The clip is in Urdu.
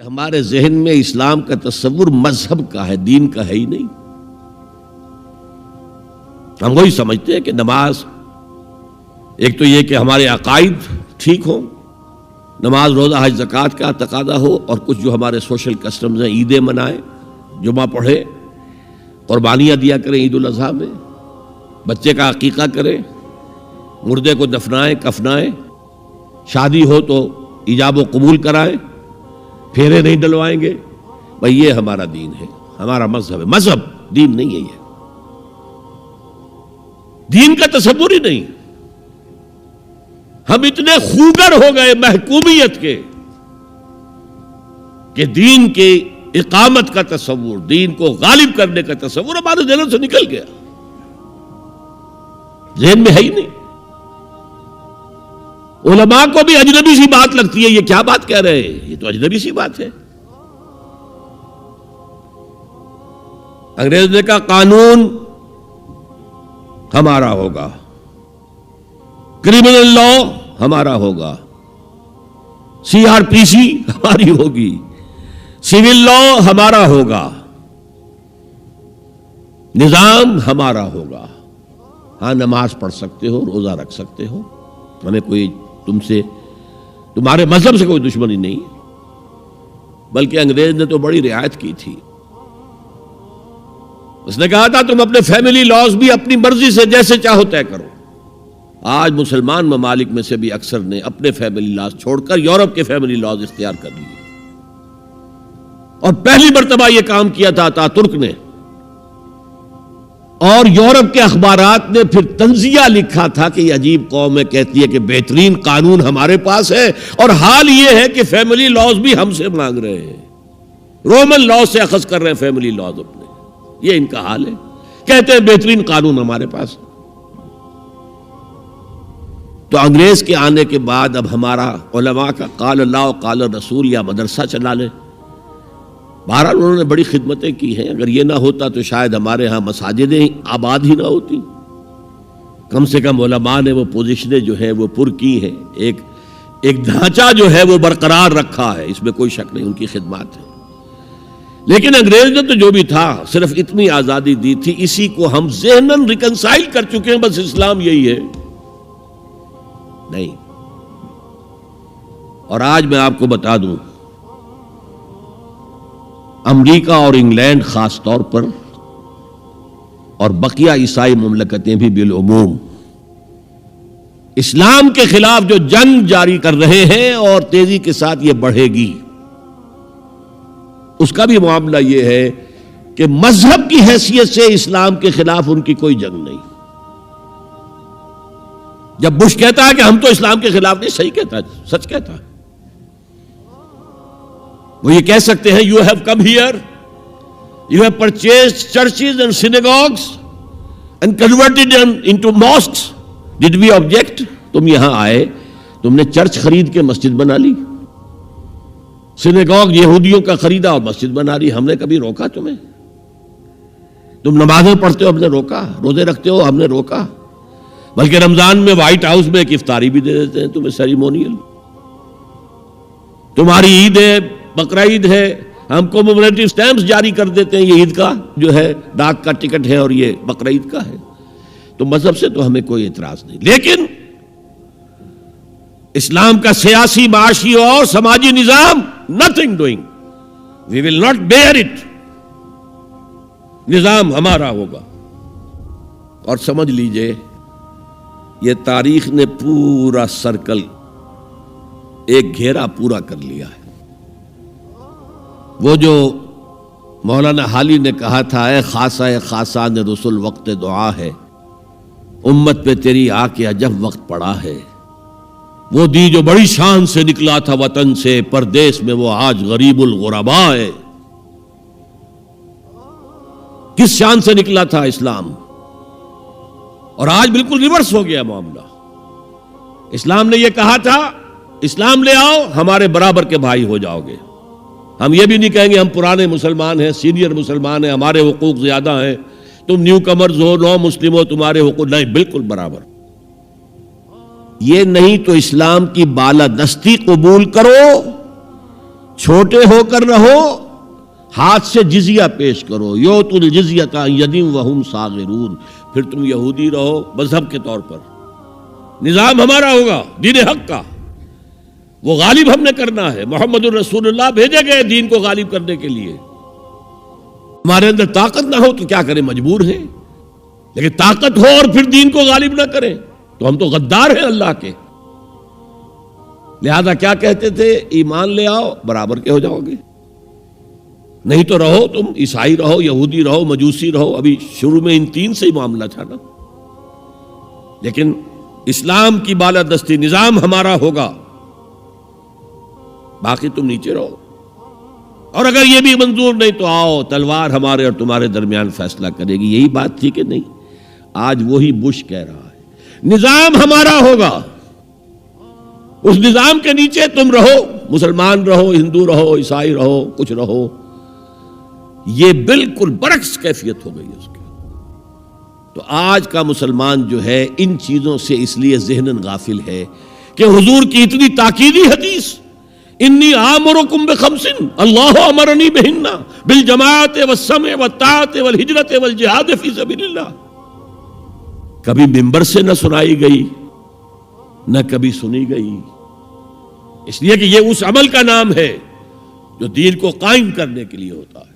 ہمارے ذہن میں اسلام کا تصور مذہب کا ہے، دین کا ہے ہی نہیں۔ ہم وہی سمجھتے ہیں کہ نماز، ایک تو یہ کہ ہمارے عقائد ٹھیک ہوں، نماز روزہ حج زکوٰۃ کا تقاضا ہو، اور کچھ جو ہمارے سوشل کسٹمز ہیں، عیدیں منائیں، جمعہ پڑھے، قربانیاں دیا کریں عید الاضحیٰ میں، بچے کا عقیقہ کریں، مردے کو دفنائیں کفنائیں، شادی ہو تو ایجاب و قبول کرائیں، پھیرے نہیں ڈلوائیں گے۔ بھئی یہ ہمارا دین ہے، ہمارا مذہب ہے۔ مذہب دین نہیں ہے، یہ دین کا تصور ہی نہیں۔ ہم اتنے خوگر ہو گئے محکومیت کے کہ دین کے اقامت کا تصور، دین کو غالب کرنے کا تصور ہمارے ذہنوں سے نکل گیا، ذہن میں ہے ہی نہیں۔ علماء کو بھی اجنبی سی بات لگتی ہے، یہ کیا بات کہہ رہے ہیں، یہ تو اجنبی سی بات ہے۔ انگریز نے کہا قانون ہمارا ہوگا، کرمنل لا ہمارا ہوگا، CRPC ہماری ہوگی، سول لا ہمارا ہوگا، نظام ہمارا ہوگا۔ ہاں نماز پڑھ سکتے ہو، روزہ رکھ سکتے ہو، ہمیں کوئی تمہارے مذہب سے کوئی دشمنی نہیں، بلکہ انگریز نے تو بڑی رعایت کی تھی۔ اس نے کہا تھا تم اپنے فیملی لاز بھی اپنی مرضی سے جیسے چاہو طے کرو۔ آج مسلمان ممالک میں سے بھی اکثر نے اپنے فیملی لاز چھوڑ کر یورپ کے فیملی لاز اختیار کر لیے، اور پہلی مرتبہ یہ کام کیا تھا ترک نے، اور یورپ کے اخبارات نے پھر تنزیہ لکھا تھا کہ یہ عجیب قوم ہے، کہتی ہے کہ بہترین قانون ہمارے پاس ہے، اور حال یہ ہے کہ فیملی لاز بھی ہم سے مانگ رہے ہیں، رومن لاز سے اخذ کر رہے ہیں فیملی لاز اپنے۔ یہ ان کا حال ہے، کہتے ہیں بہترین قانون ہمارے پاس۔ تو انگریز کے آنے کے بعد اب ہمارا علماء کا قال اللہ و قال رسول یا مدرسہ چلا لیں۔ بہرحال انہوں نے بڑی خدمتیں کی ہیں، اگر یہ نہ ہوتا تو شاید ہمارے ہاں مساجدیں آباد ہی نہ ہوتی۔ کم سے کم علماء نے وہ پوزیشنیں جو ہیں وہ پر کی ہیں، ایک ڈھانچہ جو ہے وہ برقرار رکھا ہے، اس میں کوئی شک نہیں، ان کی خدمات ہے۔ لیکن انگریز نے تو جو بھی تھا صرف اتنی آزادی دی تھی، اسی کو ہم ذہناً ریکنسائل کر چکے ہیں، بس اسلام یہی ہے نہیں۔ اور آج میں آپ کو بتا دوں، امریکہ اور انگلینڈ خاص طور پر، اور بقیہ عیسائی مملکتیں بھی بالعموم، اسلام کے خلاف جو جنگ جاری کر رہے ہیں، اور تیزی کے ساتھ یہ بڑھے گی، اس کا بھی معاملہ یہ ہے کہ مذہب کی حیثیت سے اسلام کے خلاف ان کی کوئی جنگ نہیں۔ جب بش کہتا ہے کہ ہم تو اسلام کے خلاف نہیں، صحیح کہتا ہے، سچ کہتا ہے۔ وہ یہ کہہ سکتے ہیں you have come here, you have purchased churches and synagogues and converted them into mosques. Did we object? تم یہاں آئے، تم نے چرچ خرید کے مسجد بنا لی، سینیگوگ یہودیوں کا خریدا اور مسجد بنا لی، ہم نے کبھی روکا تمہیں؟ تم نمازیں پڑھتے ہو، ہم نے روکا؟ روزے رکھتے ہو، ہم نے روکا؟ بلکہ رمضان میں وائٹ ہاؤس میں ایک افطاری بھی دے دیتے ہیں تمہیں، سیریمونیل۔ تمہاری عید ہے، بقرہ عید ہے، ہم کو کمیموریٹو سٹیمپس جاری کر دیتے ہیں، یہ عید کا جو ہے ڈاک کا ٹکٹ ہے اور یہ بقرہ عید کا ہے۔ تو مذہب سے تو ہمیں کوئی اعتراض نہیں، لیکن اسلام کا سیاسی، معاشی اور سماجی نظام nothing doing. We will not bear it. نظام ہمارا ہوگا۔ اور سمجھ لیجئے یہ تاریخ نے پورا سرکل، ایک گھیرا پورا کر لیا ہے۔ وہ جو مولانا حالی نے کہا تھا، اے خاصہ خاصان رسول وقت دعا ہے، امت پہ تیری آ کے عجب وقت پڑا ہے، وہ دی جو بڑی شان سے نکلا تھا وطن سے، پردیس میں وہ آج غریب الغرباء ہے۔ کس شان سے نکلا تھا اسلام، اور آج بالکل ریورس ہو گیا معاملہ۔ اسلام نے یہ کہا تھا اسلام لے آؤ، ہمارے برابر کے بھائی ہو جاؤ گے۔ ہم یہ بھی نہیں کہیں گے ہم پرانے مسلمان ہیں، سینئر مسلمان ہیں، ہمارے حقوق زیادہ ہیں، تم نیو کمرز ہو، نو مسلم ہو، تمہارے حقوق نہیں، بالکل برابر۔ یہ نہیں تو اسلام کی بالادستی قبول کرو، چھوٹے ہو کر رہو، ہاتھ سے جزیہ پیش کرو، یؤتوا الجزیۃ عن ید وہم صاغرون، پھر تم یہودی رہو مذہب کے طور پر، نظام ہمارا ہوگا دین حق کا، وہ غالب ہم نے کرنا ہے، محمد الرسول اللہ بھیجے گئے دین کو غالب کرنے کے لیے، ہمارے اندر طاقت نہ ہو تو کیا کریں، مجبور ہیں، لیکن طاقت ہو اور پھر دین کو غالب نہ کریں تو ہم تو غدار ہیں اللہ کے۔ لہذا کیا کہتے تھے، ایمان لے آؤ برابر کے ہو جاؤ گے، نہیں تو رہو تم عیسائی رہو، یہودی رہو، مجوسی رہو، ابھی شروع میں ان تین سے ہی معاملہ تھا نا، لیکن اسلام کی بالادستی نظام ہمارا ہوگا، باقی تم نیچے رہو، اور اگر یہ بھی منظور نہیں تو آؤ تلوار ہمارے اور تمہارے درمیان فیصلہ کرے گی۔ یہی بات تھی کہ نہیں؟ آج وہی بش کہہ رہا ہے نظام ہمارا ہوگا، اس نظام کے نیچے تم رہو، مسلمان رہو، ہندو رہو، عیسائی رہو، کچھ رہو۔ یہ بالکل برعکس کیفیت ہو گئی اس کی۔ تو آج کا مسلمان جو ہے ان چیزوں سے اس لیے ذہناً غافل ہے کہ حضور کی اتنی تاکیدی حدیث، انی آمرکم بخمس اللہ امرنی بہن بالجماعت والسمع والطاعت والہجرت والجہاد فی سبیل اللہ، کبھی ممبر سے نہ سنائی گئی نہ کبھی سنی گئی، اس لیے کہ یہ اس عمل کا نام ہے جو دین کو قائم کرنے کے لیے ہوتا ہے۔